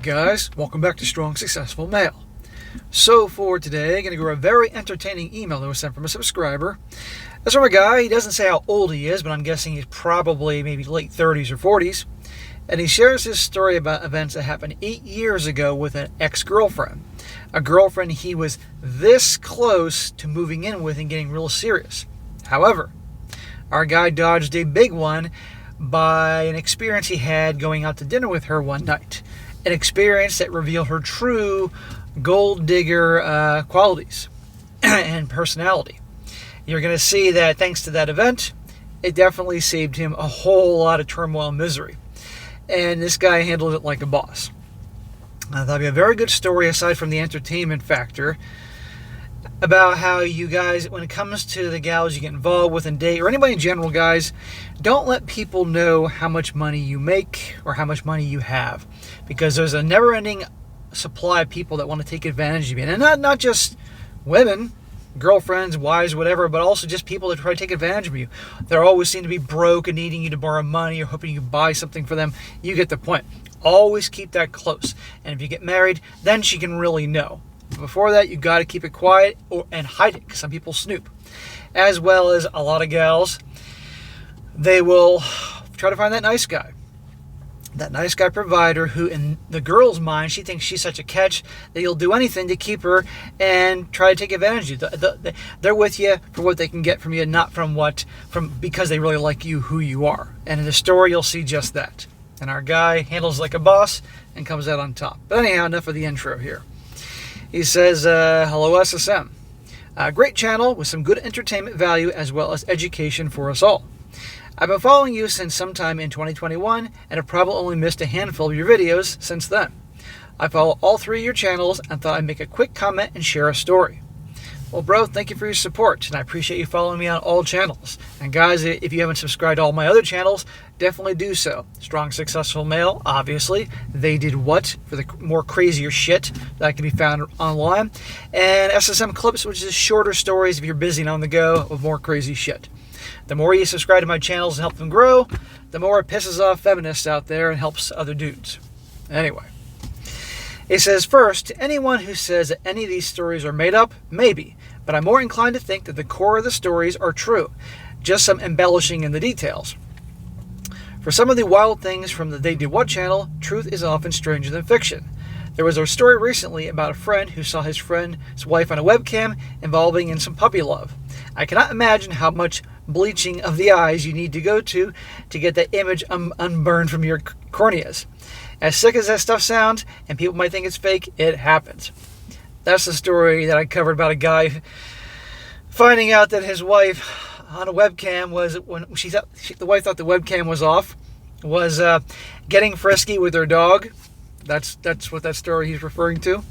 guys, welcome back to Strong Successful Male. So for today, I'm going to go over a very entertaining email that was sent from a subscriber. That's from a guy. He doesn't say how old he is, but I'm guessing he's probably maybe late 30s or 40s. And he shares his story about events that happened 8 years ago with an ex-girlfriend. A girlfriend he was this close to moving in with and getting real serious. However, our guy dodged a big one by an experience he had going out to dinner with her one night. An experience that revealed her true gold digger qualities and personality. You're going to see that thanks to that event, it definitely saved him a whole lot of turmoil and misery. And this guy handled it like a boss. That'll be a very good story aside from the entertainment factor about how you guys, when it comes to the gals you get involved with and date, or anybody in general, guys, don't let people know how much money you make or how much money you have, because there's a never-ending supply of people that want to take advantage of you. And not just women, girlfriends, wives, whatever, but also just people that try to take advantage of you. They always seem to be broke and needing you to borrow money or hoping you can buy something for them. You get the point. Always keep that close. And if you get married, then she can really know. Before that, you got to keep it quiet and hide it, because some people snoop. As well as a lot of gals, they will try to find that nice guy. That nice guy provider who, in the girl's mind, she thinks she's such a catch that you'll do anything to keep her and try to take advantage of you. They're with you for what they can get from you, not from because they really like you, who you are. And in the story, you'll see just that. And our guy handles like a boss and comes out on top. But anyhow, enough of the intro here. He says, hello SSM. Great channel with some good entertainment value as well as education for us all. I've been following you since sometime in 2021 and have probably only missed a handful of your videos since then. I follow all three of your channels and thought I'd make a quick comment and share a story. Well, bro, thank you for your support, and I appreciate you following me on all channels. And guys, if you haven't subscribed to all my other channels, definitely do so. Strong Successful Male, obviously. They Did What, for the more crazier shit that can be found online. And SSM Clips, which is shorter stories if you're busy and on the go with more crazy shit. The more you subscribe to my channels and help them grow, the more it pisses off feminists out there and helps other dudes. Anyway. It says, first, to anyone who says that any of these stories are made up, maybe, but I'm more inclined to think that the core of the stories are true, just some embellishing in the details. For some of the wild things from the They Did What channel, truth is often stranger than fiction. There was a story recently about a friend who saw his friend's wife on a webcam involving in some puppy love. I cannot imagine how much bleaching of the eyes you need to go to get that image unburned from your corneas. As sick as that stuff sounds, and people might think it's fake, it happens. That's the story that I covered about a guy finding out that his wife on a webcam was, when the wife thought the webcam was off, was getting frisky with her dog. That's what that story he's referring to.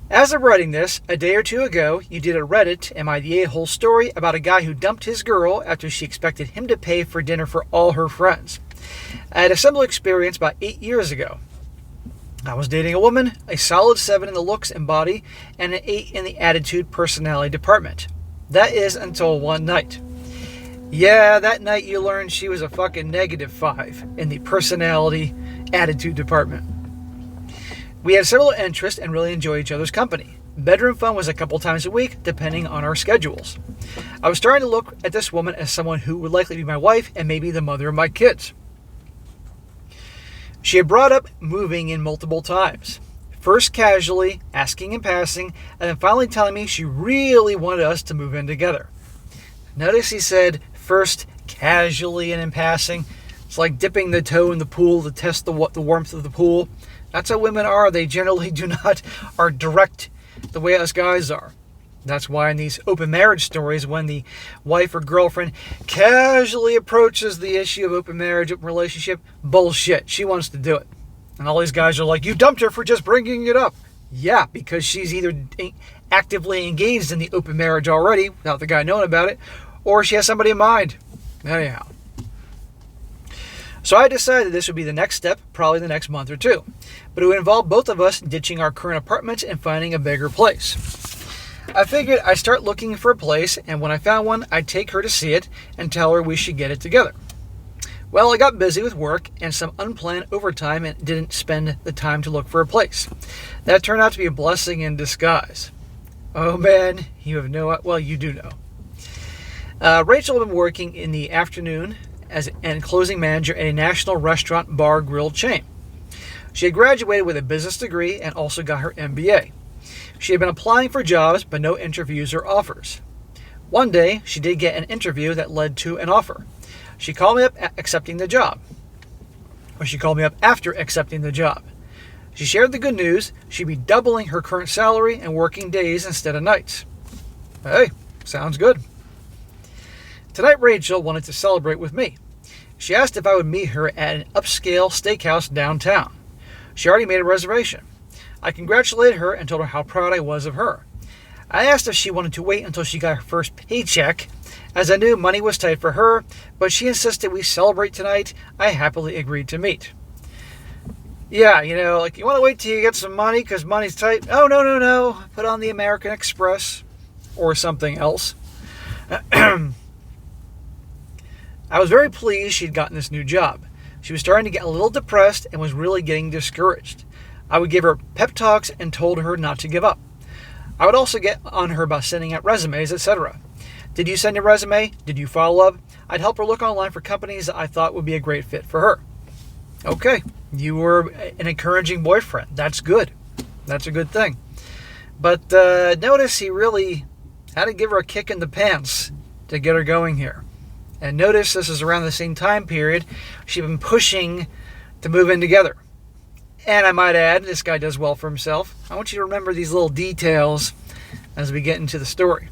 As of writing this, a day or two ago, you did a Reddit Am I the A-hole story about a guy who dumped his girl after she expected him to pay for dinner for all her friends. I had a similar experience about 8 years ago. I was dating a woman, a solid 7 in the looks and body, and an 8 in the attitude personality department. That is until one night. Yeah, that night you learned she was a fucking -5 in the personality attitude department. We had similar interests and really enjoyed each other's company. Bedroom fun was a couple times a week, depending on our schedules. I was starting to look at this woman as someone who would likely be my wife and maybe the mother of my kids. She had brought up moving in multiple times. First casually, asking in passing, and then finally telling me she really wanted us to move in together. Notice he said first casually and in passing. It's like dipping the toe in the pool to test the warmth of the pool. That's how women are. They generally are direct the way us guys are. That's why in these open marriage stories, when the wife or girlfriend casually approaches the issue of open marriage, open relationship, bullshit. She wants to do it. And all these guys are like, you dumped her for just bringing it up. Yeah, because she's either actively engaged in the open marriage already, without the guy knowing about it, or she has somebody in mind. Anyhow. So I decided this would be the next step, probably the next month or two. But it would involve both of us ditching our current apartments and finding a bigger place. I figured I'd start looking for a place, and when I found one, I'd take her to see it and tell her we should get it together. Well, I got busy with work and some unplanned overtime and didn't spend the time to look for a place. That turned out to be a blessing in disguise. Oh man, you have no... Well, you do know. Rachel had been working in the afternoon as and closing manager at a national restaurant bar grill chain. She had graduated with a business degree and also got her MBA. She had been applying for jobs, but no interviews or offers. One day, she did get an interview that led to an offer. She called me up accepting the job. Or she called me up after accepting the job. She shared the good news. She'd be doubling her current salary and working days instead of nights. Hey, sounds good. Tonight, Rachel wanted to celebrate with me. She asked if I would meet her at an upscale steakhouse downtown. She already made a reservation. I congratulated her and told her how proud I was of her. I asked if she wanted to wait until she got her first paycheck, as I knew money was tight for her, but she insisted we celebrate tonight. I happily agreed to meet. Yeah, you want to wait till you get some money because money's tight? Oh, no. Put on the American Express or something else. I was very pleased she'd gotten this new job. She was starting to get a little depressed and was really getting discouraged. I would give her pep talks and told her not to give up. I would also get on her about sending out resumes, etc. Did you send your resume? Did you follow up? I'd help her look online for companies that I thought would be a great fit for her. Okay, you were an encouraging boyfriend. That's good. That's a good thing. But notice he really had to give her a kick in the pants to get her going here. And notice this is around the same time period she'd been pushing to move in together. And I might add, this guy does well for himself. I want you to remember these little details as we get into the story.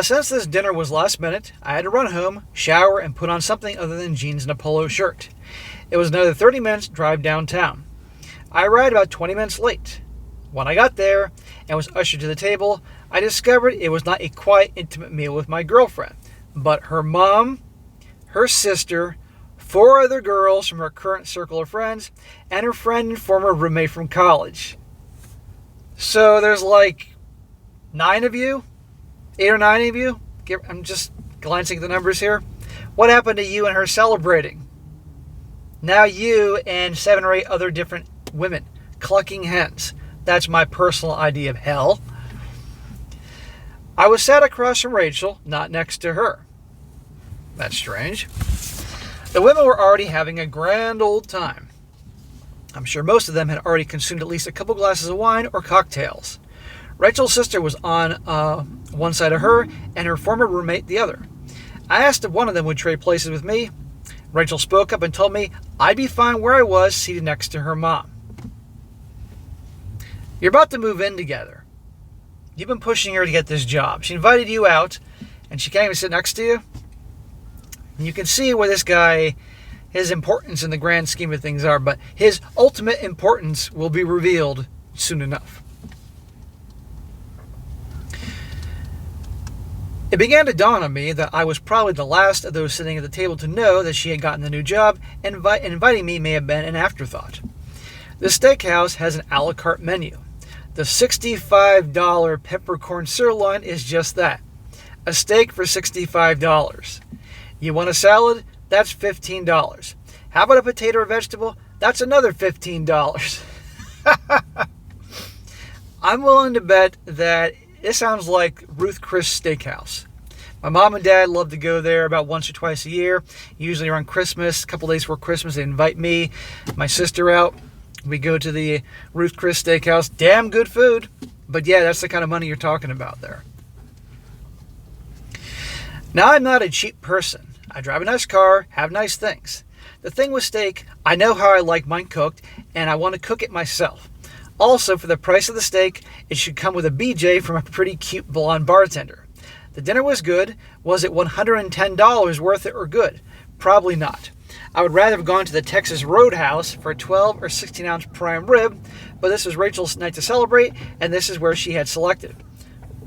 Since this dinner was last minute, I had to run home, shower, and put on something other than jeans and a polo shirt. It was another 30 minutes drive downtown. I arrived about 20 minutes late. When I got there and was ushered to the table, I discovered it was not a quiet, intimate meal with my girlfriend, but her mom, her sister, 4 other girls from her current circle of friends, and her friend and former roommate from college. So there's like 9 of you? 8 or 9 of you? I'm just glancing at the numbers here. What happened to you and her celebrating? Now you and 7 or 8 other different women clucking hens. That's my personal idea of hell. I was sat across from Rachel, not next to her. That's strange. The women were already having a grand old time. I'm sure most of them had already consumed at least a couple glasses of wine or cocktails. Rachel's sister was on one side of her and her former roommate the other. I asked if one of them would trade places with me. Rachel spoke up and told me I'd be fine where I was, seated next to her mom. You're about to move in together. You've been pushing her to get this job. She invited you out, and she can't even sit next to you. And you can see where this guy, his importance in the grand scheme of things are, but his ultimate importance will be revealed soon enough. It began to dawn on me that I was probably the last of those sitting at the table to know that she had gotten the new job, and inviting me may have been an afterthought. The steakhouse has an a la carte menu. The $65 peppercorn sirloin is just that. A steak for $65. You want a salad? That's $15. How about a potato or vegetable? That's another $15. I'm willing to bet that this sounds like Ruth Chris Steakhouse. My mom and dad love to go there about once or twice a year, usually around Christmas. A couple days before Christmas, they invite me, my sister out. We go to the Ruth Chris Steakhouse. Damn good food. But yeah, that's the kind of money you're talking about there. Now, I'm not a cheap person. I drive a nice car, have nice things. The thing with steak, I know how I like mine cooked, and I want to cook it myself. Also, for the price of the steak, it should come with a BJ from a pretty cute blonde bartender. The dinner was good. Was it $110 worth it or good? Probably not. I would rather have gone to the Texas Roadhouse for a 12 or 16 ounce prime rib, but this was Rachel's night to celebrate, and this is where she had selected.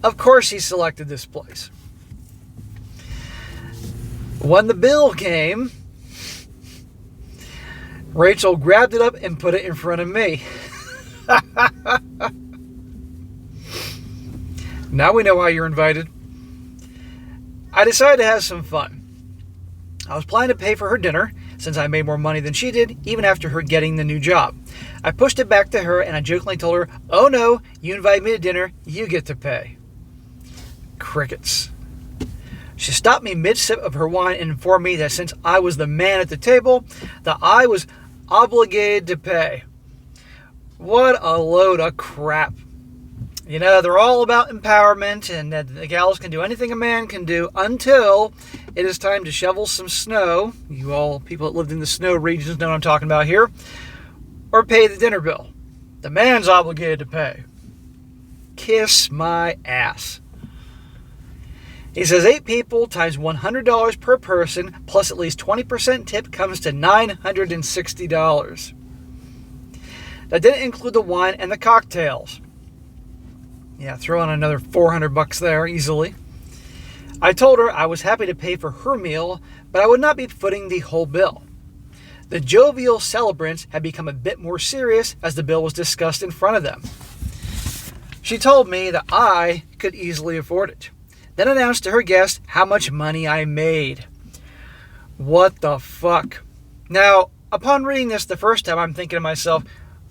Of course she selected this place. When the bill came, Rachel grabbed it up and put it in front of me. Now we know why you're invited. I decided to have some fun. I was planning to pay for her dinner, since I made more money than she did, even after her getting the new job. I pushed it back to her, and I jokingly told her, "Oh no, you invite me to dinner, you get to pay." Crickets. She stopped me mid-sip of her wine and informed me that since I was the man at the table, that I was obligated to pay. What a load of crap. You know, they're all about empowerment and that the gals can do anything a man can do until it is time to shovel some snow. You all people that lived in the snow regions know what I'm talking about here. Or pay the dinner bill. The man's obligated to pay. Kiss my ass. He says 8 people times $100 per person plus at least 20% tip comes to $960. That didn't include the wine and the cocktails. Yeah, throw in another $400 there easily. I told her I was happy to pay for her meal, but I would not be footing the whole bill. The jovial celebrants had become a bit more serious as the bill was discussed in front of them. She told me that I could easily afford it, then announced to her guests how much money I made. What the fuck? Now, upon reading this the first time, I'm thinking to myself,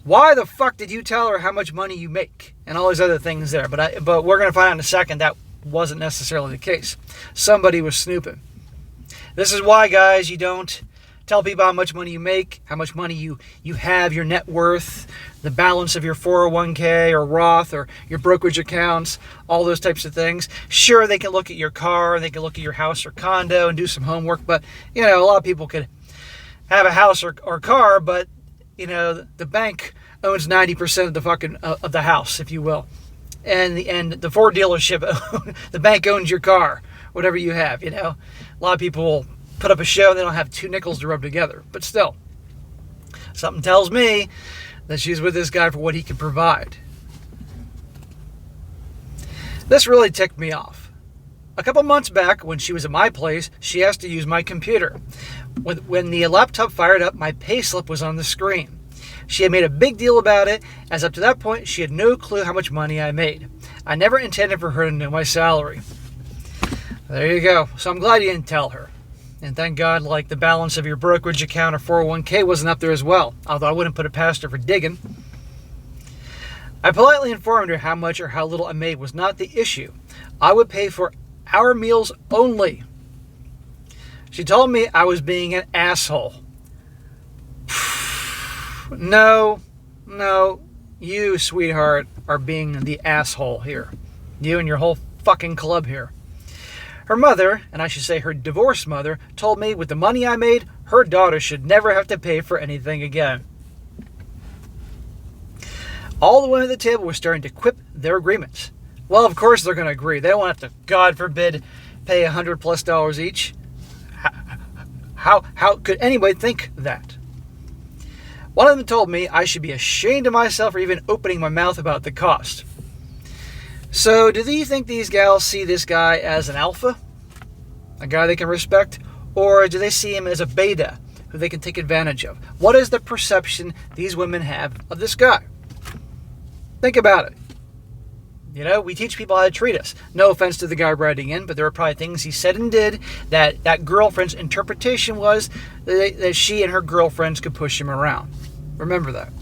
why the fuck did you tell her how much money you make? And all these other things there. But we're going to find out in a second that wasn't necessarily the case. Somebody was snooping. This is why, guys, you don't tell people how much money you make, how much money you have, your net worth, the balance of your 401k or Roth or your brokerage accounts, all those types of things. Sure, they can look at your car, they can look at your house or condo and do some homework, but, you know, a lot of people could have a house or car, but, you know, the bank owns 90% of the fucking of the house, if you will. And the Ford dealership, the bank owns your car, whatever you have, you know. A lot of people will put up a show and they don't have 2 nickels to rub together. But still, something tells me that she's with this guy for what he can provide. This really ticked me off. A couple months back, when she was at my place, she asked to use my computer. When the laptop fired up, my payslip was on the screen. She had made a big deal about it, as up to that point, she had no clue how much money I made. I never intended for her to know my salary. There you go. So I'm glad you didn't tell her. And thank God, like, the balance of your brokerage account or 401k wasn't up there as well, although I wouldn't put it past her for digging. I politely informed her how much or how little I made was not the issue. I would pay for our meals only. She told me I was being an asshole. No, you, sweetheart, are being the asshole here. You and your whole fucking club here. Her mother, and I should say her divorced mother, told me with the money I made, her daughter should never have to pay for anything again. All the women at the table were starting to quip their agreements. Well, of course they're going to agree. They don't have to, God forbid, pay $100+ each. How could anybody think that? One of them told me I should be ashamed of myself for even opening my mouth about the cost. So, do you think these gals see this guy as an alpha? A guy they can respect? Or do they see him as a beta who they can take advantage of? What is the perception these women have of this guy? Think about it. You know, we teach people how to treat us. No offense to the guy writing in, but there are probably things he said and did that girlfriend's interpretation was that she and her girlfriends could push him around. Remember that.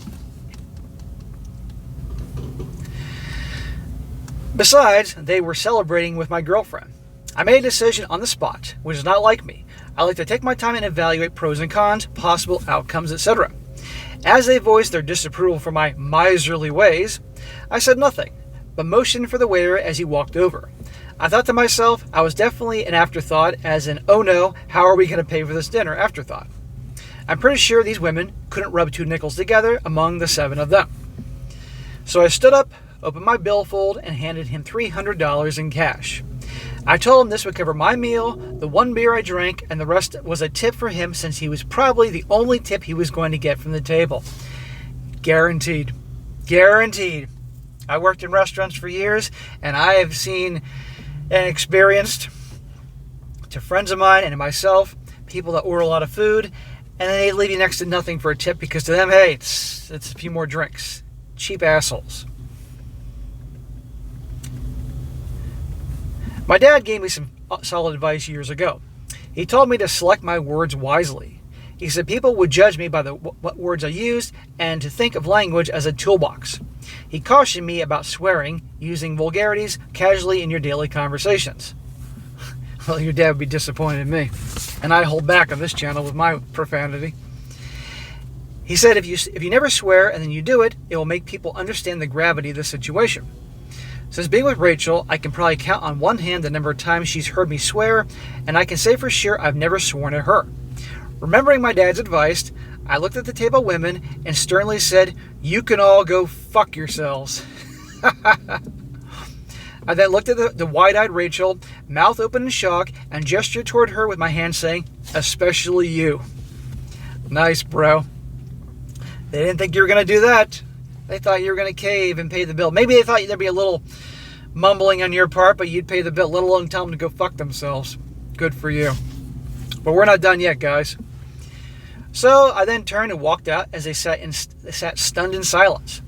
Besides, they were celebrating with my girlfriend. I made a decision on the spot, which is not like me. I like to take my time and evaluate pros and cons, possible outcomes, etc. As they voiced their disapproval for my miserly ways, I said nothing, but motioned for the waiter as he walked over. I thought to myself, I was definitely an afterthought, as in, oh no, how are we going to pay for this dinner afterthought. I'm pretty sure these women couldn't rub 2 nickels together among the 7 of them. So I stood up, opened my billfold, and handed him $300 in cash. I told him this would cover my meal, the 1 beer I drank, and the rest was a tip for him, since he was probably the only tip he was going to get from the table. Guaranteed. Guaranteed. I worked in restaurants for years, and I have seen and experienced, to friends of mine and to myself, people that order a lot of food, and then they leave you next to nothing for a tip because to them, hey, it's a few more drinks. Cheap assholes. My dad gave me some solid advice years ago. He told me to select my words wisely. He said people would judge me by what words I used and to think of language as a toolbox. He cautioned me about swearing, using vulgarities casually in your daily conversations. Well, your dad would be disappointed in me. And I hold back on this channel with my profanity. He said if you never swear and then you do it, it will make people understand the gravity of the situation. Since being with Rachel, I can probably count on one hand the number of times she's heard me swear, and I can say for sure I've never sworn at her. Remembering my dad's advice, I looked at the table of women and sternly said, "You can all go fuck yourselves." I then looked at the wide-eyed Rachel, mouth open in shock, and gestured toward her with my hand saying, "Especially you." Nice, bro. They didn't think you were going to do that. They thought you were going to cave and pay the bill. Maybe they thought there'd be a little mumbling on your part, but you'd pay the bill, let alone tell them to go fuck themselves. Good for you. But we're not done yet, guys. So I then turned and walked out as they sat stunned in silence.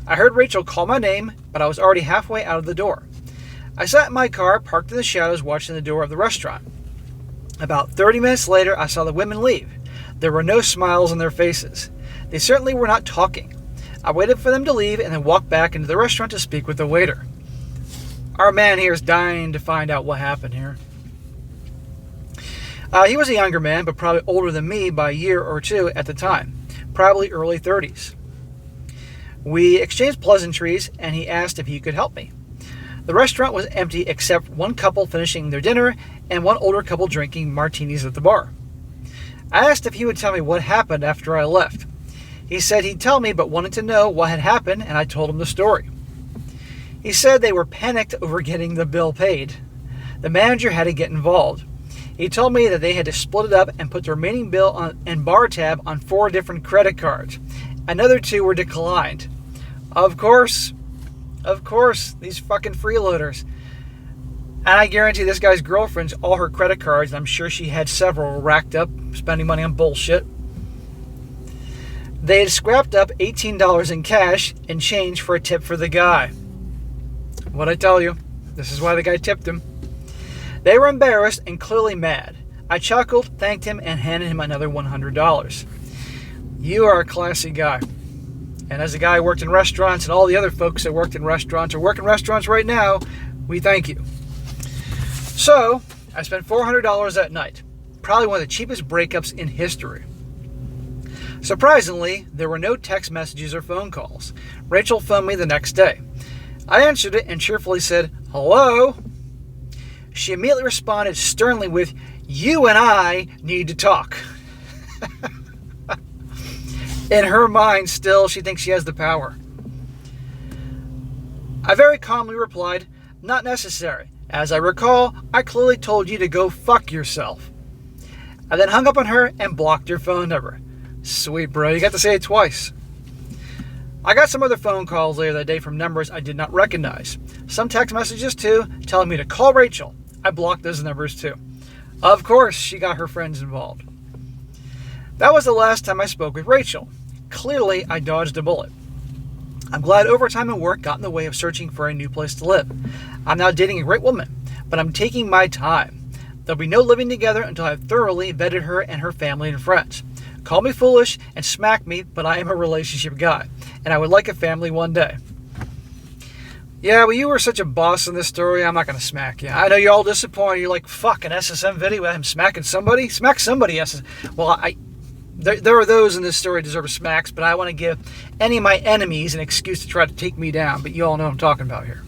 I heard Rachel call my name, but I was already halfway out of the door. I sat in my car, parked in the shadows, watching the door of the restaurant. About 30 minutes later, I saw the women leave. There were no smiles on their faces. They certainly were not talking. I waited for them to leave and then walked back into the restaurant to speak with the waiter. Our man here is dying to find out what happened here. He was a younger man, but probably older than me by a year or two at the time, probably early 30s. We exchanged pleasantries, and he asked if he could help me. The restaurant was empty except one couple finishing their dinner and one older couple drinking martinis at the bar. I asked if he would tell me what happened after I left. He said he'd tell me, but wanted to know what had happened, and I told him the story. He said they were panicked over getting the bill paid. The manager had to get involved. He told me that they had to split it up and put the remaining bill and bar tab on 4 different credit cards. Another 2 were declined. Of course, these fucking freeloaders. And I guarantee this guy's girlfriend's all her credit cards, and I'm sure she had several racked up, spending money on bullshit. They had scrapped up $18 in cash and change for a tip for the guy. What'd I tell you? This is why the guy tipped him. They were embarrassed and clearly mad. I chuckled, thanked him, and handed him another $100. You are a classy guy. And as a guy who worked in restaurants, and all the other folks that worked in restaurants or work in restaurants right now, we thank you. So, I spent $400 that night. Probably one of the cheapest breakups in history. Surprisingly, there were no text messages or phone calls. Rachel phoned me the next day. I answered it and cheerfully said, "Hello?" She immediately responded sternly with, "You and I need to talk." In her mind, still, she thinks she has the power. I very calmly replied, "Not necessary. As I recall, I clearly told you to go fuck yourself." I then hung up on her and blocked her phone number. Sweet, bro. You got to say it twice. I got some other phone calls later that day from numbers I did not recognize. Some text messages, too, telling me to call Rachel. I blocked those numbers, too. Of course, she got her friends involved. That was the last time I spoke with Rachel. Clearly, I dodged a bullet. I'm glad overtime and work got in the way of searching for a new place to live. I'm now dating a great woman, but I'm taking my time. There'll be no living together until I've thoroughly vetted her and her family and friends. Call me foolish and smack me, but I am a relationship guy, and I would like a family one day. Yeah, well, you were such a boss in this story, I'm not going to smack you. I know you're all disappointed. You're like, fuck, an SSM video with him smacking somebody? Smack somebody, SSM. Well, there are those in this story who deserve smacks, but I want to give any of my enemies an excuse to try to take me down, but you all know what I'm talking about here.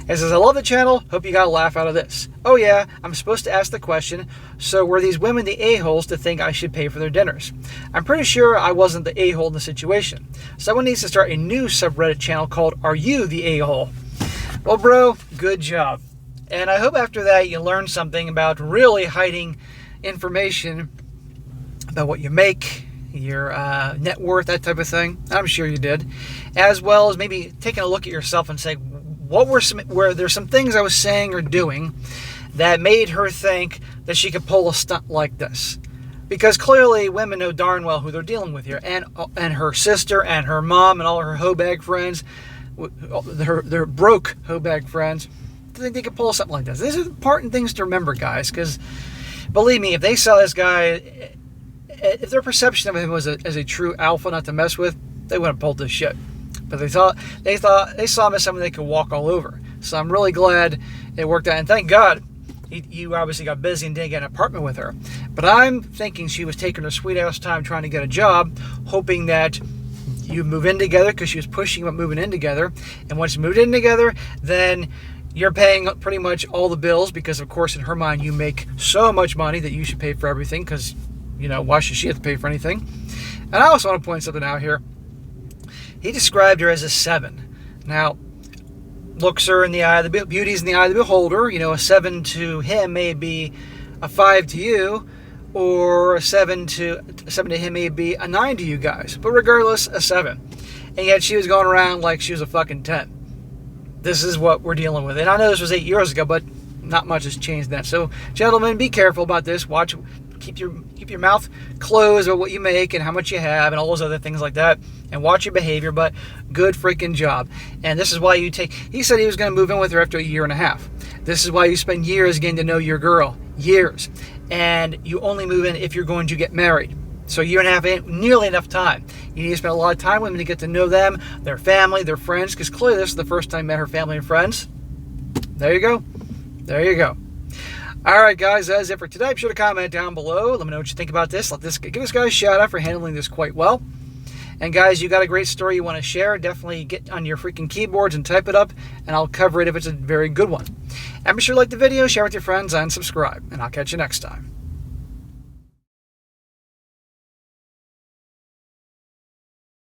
It says, I love the channel. Hope you got a laugh out of this. Oh yeah, I'm supposed to ask the question, so were these women the a-holes to think I should pay for their dinners? I'm pretty sure I wasn't the a-hole in the situation. Someone needs to start a new subreddit channel called Are You the A-hole? Well, bro, good job. And I hope after that you learned something about really hiding information about what you make, your net worth, that type of thing. I'm sure you did. As well as maybe taking a look at yourself and say, where there's some things I was saying or doing that made her think that she could pull a stunt like this. Because clearly women know darn well who they're dealing with here. And her sister and her mom and all her hoe bag friends, their broke hoe bag friends, think they could pull something like this. These are important things to remember, guys, because believe me, if they saw this guy, if their perception of him was as a true alpha not to mess with, they wouldn't have pulled this shit. But they saw him as someone they could walk all over. So I'm really glad it worked out, and thank God you obviously got busy and didn't get an apartment with her. But I'm thinking she was taking her sweet ass time trying to get a job, hoping that you move in together, because she was pushing about moving in together. And once you moved in together, then you're paying pretty much all the bills, because of course in her mind you make so much money that you should pay for everything, because, you know, why should she have to pay for anything? And I also want to point something out here. He described her as a 7. Now, looks are in the eye of the beauty's in the eye of the beholder. You know, a 7 to him may be a 5 to you, or a 7 to him may be a 9 to you guys. But regardless, a 7. And yet she was going around like she was a fucking 10. This is what we're dealing with. And I know this was 8 years ago, but not much has changed then. So, gentlemen, be careful about this. Keep your mouth closed about what you make and how much you have and all those other things like that, and watch your behavior. But good freaking job. And this is why he said he was going to move in with her after a year and a half. This is why you spend years getting to know your girl. Years. And you only move in if you're going to get married. So a year and a half ain't nearly enough time. You need to spend a lot of time with them to get to know them, their family, their friends, because clearly this is the first time you met her family and friends. There you go. There you go. All right, guys, that's it for today. Be sure to comment down below. Let me know what you think about this. Give this guy a shout out for handling this quite well. And guys, you got a great story you want to share, definitely get on your freaking keyboards and type it up, and I'll cover it if it's a very good one. And be sure to like the video, share with your friends, and subscribe. And I'll catch you next time.